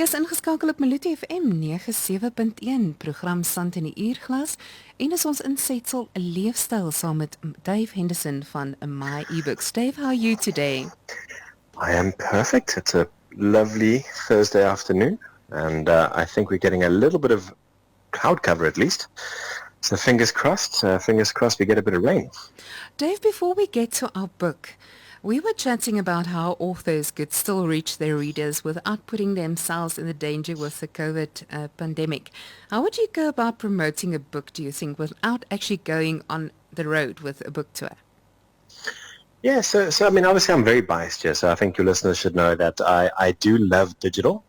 Jy is ingeskakel op Maluti FM 97.1, program Sand in die Uurglas, en is ons insetsel 'n leefstyl saam met Dave Henderson van MYeBook. Dave, how are you today? I am perfect. It's a lovely Thursday afternoon, and I think we're getting a little bit of cloud cover at least. So fingers crossed we get a bit of rain. Dave, before we get to our book, we were chatting about how authors could still reach their readers without putting themselves in the danger with the COVID pandemic. How would you go about promoting a book, do you think, without actually going on the road with a book tour? Yeah, so I mean, obviously I'm very biased here, so I think your listeners should know that I do love digital.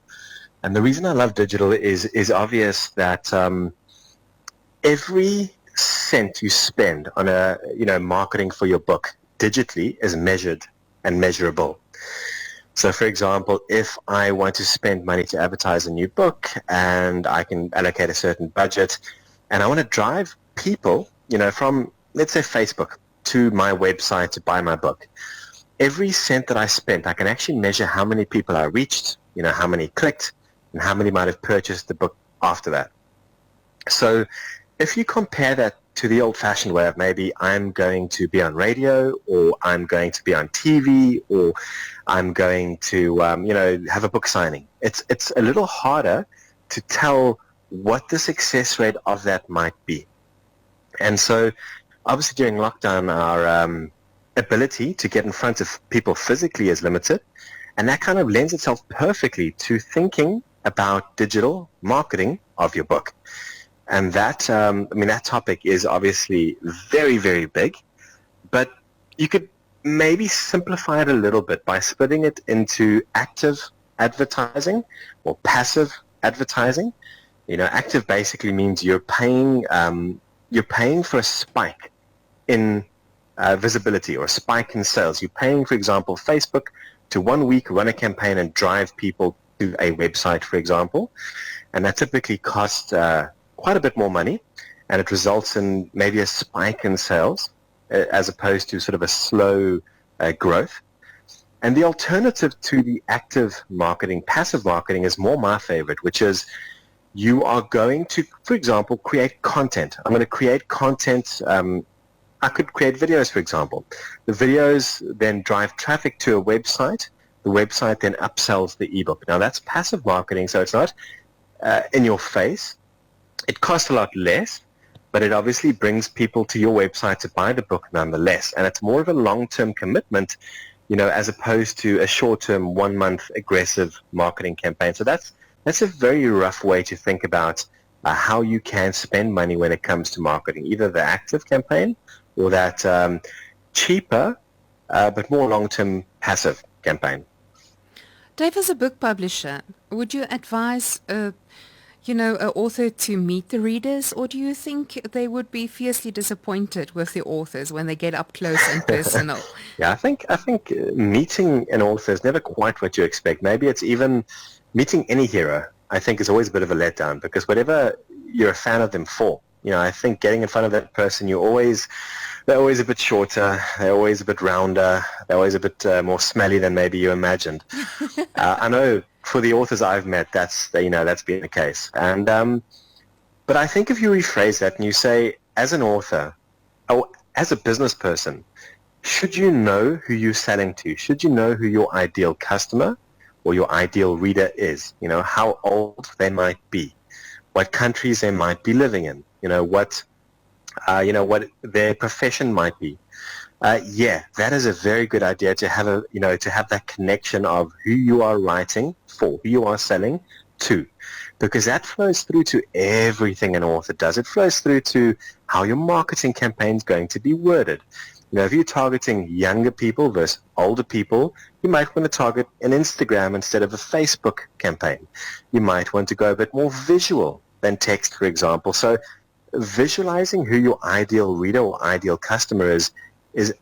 And the reason I love digital is obvious that every cent you spend on marketing for your book digitally is measured and measurable. So for example, if I want to spend money to advertise a new book and I can allocate a certain budget and I want to drive people, from, let's say, Facebook to my website to buy my book, every cent that I spent, I can actually measure how many people I reached, how many clicked, and how many might have purchased the book after that. So if you compare that to the old-fashioned way of maybe I'm going to be on radio, or I'm going to be on TV, or I'm going to, have a book signing. It's a little harder to tell what the success rate of that might be. And so, obviously during lockdown, our ability to get in front of people physically is limited, and that kind of lends itself perfectly to thinking about digital marketing of your book. And that, that topic is obviously very, very big, but you could maybe simplify it a little bit by splitting it into active advertising or passive advertising. Active basically means you're paying for a spike in visibility or a spike in sales. You're paying, for example, Facebook to 1 week run a campaign and drive people to a website, for example, and that typically costs quite a bit more money, and it results in maybe a spike in sales as opposed to sort of a slow growth. And the alternative to the active marketing, passive marketing, is more my favorite, which is you are going to, for example, create content. I'm going to create content. I could create videos, for example. The videos then drive traffic to a website. The website then upsells the ebook. Now that's passive marketing, so it's not in your face. It costs a lot less, but it obviously brings people to your website to buy the book nonetheless. And it's more of a long-term commitment, as opposed to a short-term 1 month aggressive marketing campaign. So that's a very rough way to think about how you can spend money when it comes to marketing, either the active campaign or that cheaper but more long-term passive campaign. Dave, as a book publisher, would you advise an author to meet the readers, or do you think they would be fiercely disappointed with the authors when they get up close and personal? Yeah, I think meeting an author is never quite what you expect. Maybe it's even meeting any hero, I think, is always a bit of a letdown, because whatever you're a fan of them for, I think getting in front of that person, they're always a bit shorter, they're always a bit rounder, they're always a bit more smelly than maybe you imagined. I know for the authors I've met, that's been the case. And but I think if you rephrase that and you say, as an author, or as a business person, should you know who you're selling to? Should you know who your ideal customer or your ideal reader is? How old they might be, what countries they might be living in, what their profession might be. That is a very good idea to have that connection of who you are writing for, who you are selling to, because that flows through to everything an author does. It flows through to how your marketing campaign is going to be worded. If you're targeting younger people versus older people, you might want to target an Instagram instead of a Facebook campaign. You might want to go a bit more visual than text, for example. So visualizing who your ideal reader or ideal customer is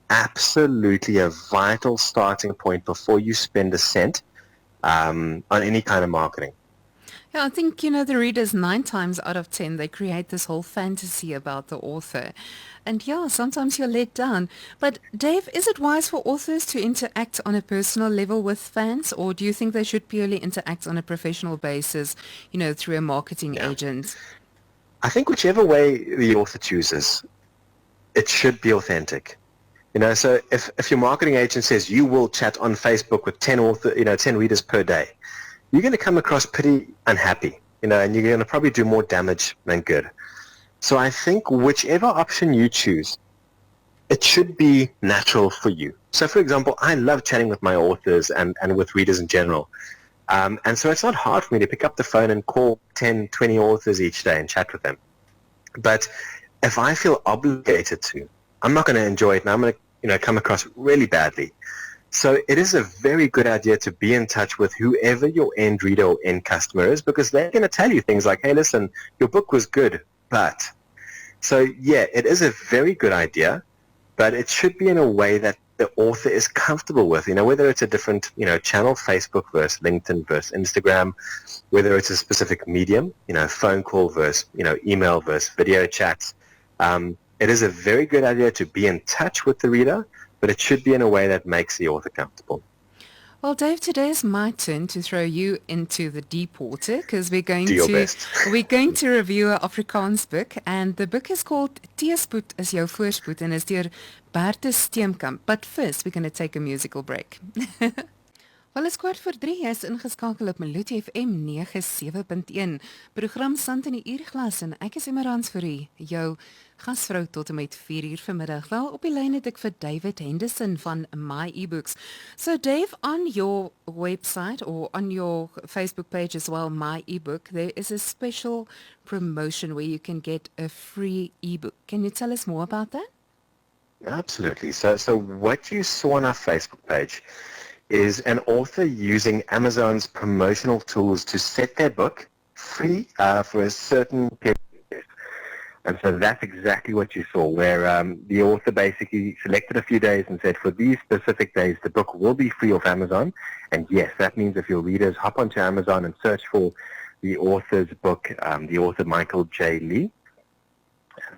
absolutely a vital starting point before you spend a cent on any kind of marketing. Yeah, I think, the readers 9 times out of 10, they create this whole fantasy about the author. And yeah, sometimes you're let down. But Dave, is it wise for authors to interact on a personal level with fans, or do you think they should purely interact on a professional basis, through a marketing Yeah. agent? I think whichever way the author chooses, it should be authentic. So if your marketing agent says you will chat on Facebook with 10 readers per day, you're going to come across pretty unhappy, and you're going to probably do more damage than good. So I think whichever option you choose, it should be natural for you. So for example, I love chatting with my authors and with readers in general. And so it's not hard for me to pick up the phone and call 10, 20 authors each day and chat with them. But if I feel obligated to, I'm not going to enjoy it, and I'm going to come across really badly. So it is a very good idea to be in touch with whoever your end reader or end customer is, because they're going to tell you things like, hey, listen, your book was good, but. So yeah, it is a very good idea, but it should be in a way that the author is comfortable with, whether it's a different, channel, Facebook versus LinkedIn versus Instagram, whether it's a specific medium, phone call versus, email versus video chats. It is a very good idea to be in touch with the reader, but it should be in a way that makes the author comfortable. Well, Dave, today is my turn to throw you into the deep water because we're going Do your to best. we're going to review an Afrikaans book, and the book is called Teespoed is jou voorspoed and is deur Bertus Steenkamp. But first, we're going to take a musical break. Wel is 2:15, jy is ingeskakel op Maluti FM 97.1, program Sand in die Uurglas en ek is Emmerans vir u, jou gasvrou tot en met 4:00 vanmiddag. Wel, op die lyn het ek vir David Henderson van MYeBooks. So Dave, on your website or on your Facebook page as well, MYeBook, there is a special promotion where you can get a free ebook. Can you tell us more about that? Absolutely. So what you saw on our Facebook page is an author using Amazon's promotional tools to set their book free for a certain period. And so that's exactly what you saw, where the author basically selected a few days and said, for these specific days, the book will be free off Amazon. And yes, that means if your readers hop onto Amazon and search for the author's book, the author Michael J. Lee,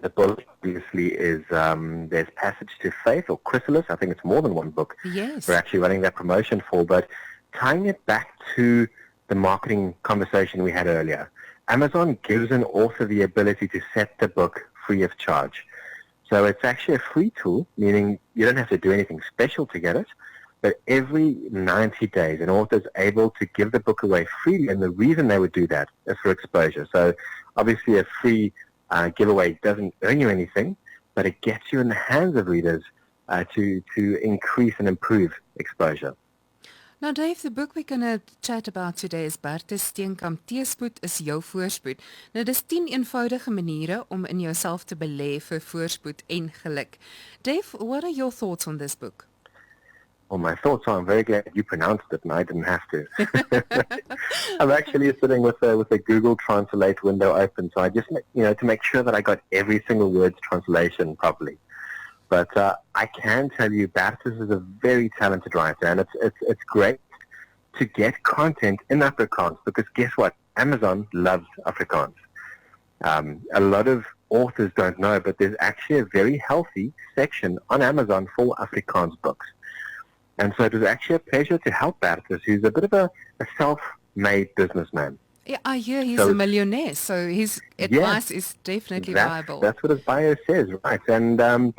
the book obviously is there's Passage to Faith or Chrysalis. I think it's more than one book Yes. we're actually running that promotion for. But tying it back to the marketing conversation we had earlier, Amazon gives an author the ability to set the book free of charge. So it's actually a free tool, meaning you don't have to do anything special to get it. But every 90 days, an author is able to give the book away freely, and the reason they would do that is for exposure. So obviously a free giveaway doesn't earn you anything, but it gets you in the hands of readers to increase and improve exposure. Now, Dave, the book we're going to chat about today is Bertus Steenkamp, Teespoed is jou voorspoed. Nou, dis 10 eenvoudige maniere om in jouself te belê vir voorspoed en geluk. Dave, what are your thoughts on this book? Well, my thoughts are I'm very glad you pronounced it and I didn't have to. I'm actually sitting with a Google Translate window open, so I just, to make sure that I got every single word's translation properly. But I can tell you, Bertus is a very talented writer, and it's great to get content in Afrikaans, because guess what? Amazon loves Afrikaans. A lot of authors don't know, but there's actually a very healthy section on Amazon for Afrikaans books. And so it was actually a pleasure to help Bertus, who's a bit of a self-made businessman. Yeah, I hear he's a millionaire, so his advice is definitely viable. That's what his bio says, right? And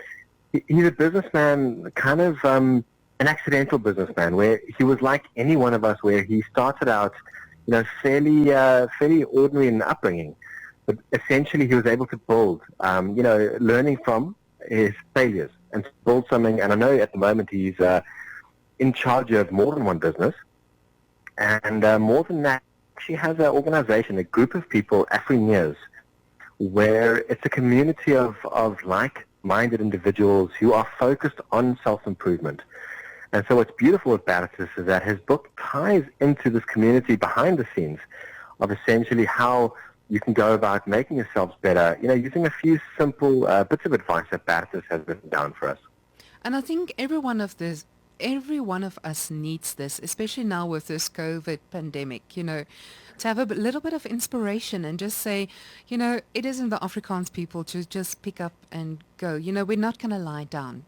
he's a businessman, kind of an accidental businessman, where he was like any one of us, where he started out, fairly ordinary in upbringing, but essentially he was able to build, learning from his failures and to build something. And I know at the moment he's in charge of more than one business, and more than that, she has an organization, a group of people, Afrikaans, where it's a community of like-minded individuals who are focused on self-improvement. And so what's beautiful about Bertus is that his book ties into this community behind the scenes of essentially how you can go about making yourselves better, using a few simple bits of advice that Bertus has written down for us. And I think every one of the every one of us needs this, especially now with this COVID pandemic, to have a little bit of inspiration and just say, it isn't the Afrikaans people to just pick up and go. We're not going to lie down.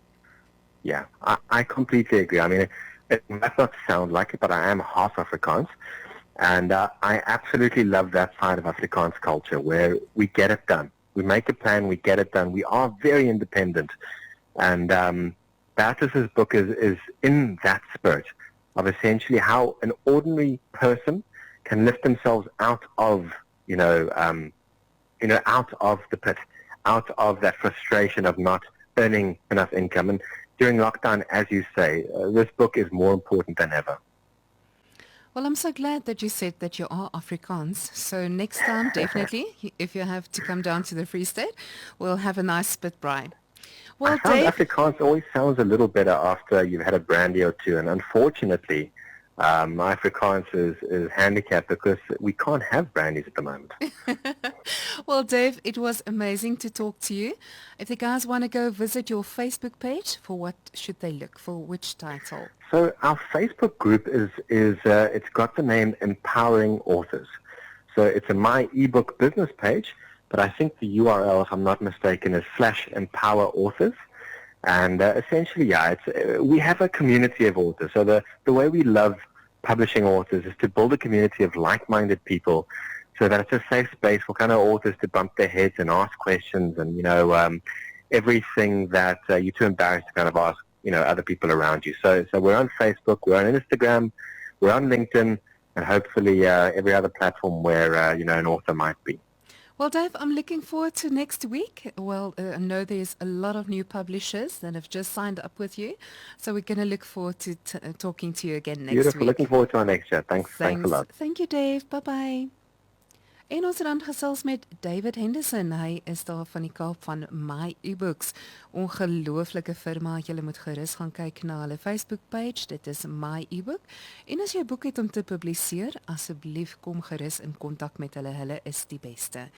Yeah, I completely agree. I mean, it might not sound like it, but I am half Afrikaans. And I absolutely love that side of Afrikaans culture where we get it done. We make a plan, we get it done. We are very independent. And Bautis's book is in that spirit of essentially how an ordinary person can lift themselves out of, out of the pit, out of that frustration of not earning enough income. And during lockdown, as you say, this book is more important than ever. Well, I'm so glad that you said that you are Afrikaans. So next time, definitely, if you have to come down to the Free State, we'll have a nice spit braai. I Well, found Dave, Afrikaans always sounds a little better after you've had a brandy or two. And unfortunately, my Afrikaans is handicapped because we can't have brandies at the moment. well, Dave, it was amazing to talk to you. If the guys want to go visit your Facebook page, for what should they look for? Which title? So our Facebook group is it's got the name Empowering Authors. So it's a MYeBook business page, but I think the URL, if I'm not mistaken, is /Empower Authors. And essentially, we have a community of authors. So the way we love publishing authors is to build a community of like-minded people so that it's a safe space for kind of authors to bump their heads and ask questions and, everything that you're too embarrassed to kind of ask, other people around you. So we're on Facebook, we're on Instagram, we're on LinkedIn, and hopefully every other platform where, an author might be. Well, Dave, I'm looking forward to next week. Well, I know there's a lot of new publishers that have just signed up with you. So we're going to look forward to talking to you again next Beautiful. week. Looking forward to our next chat. Thanks a lot. Thank you, Dave. Bye-bye. En ons het dan gesels met David Henderson. Hy is daar van die Kaap van MYeBooks. Ongelooflike firma. Jy moet gerus gaan kyk na hulle Facebook page. Dit is MYeBook. En as jy 'n boek het om te publiseer, asseblief kom gerus in kontak met hulle. Hulle is die beste.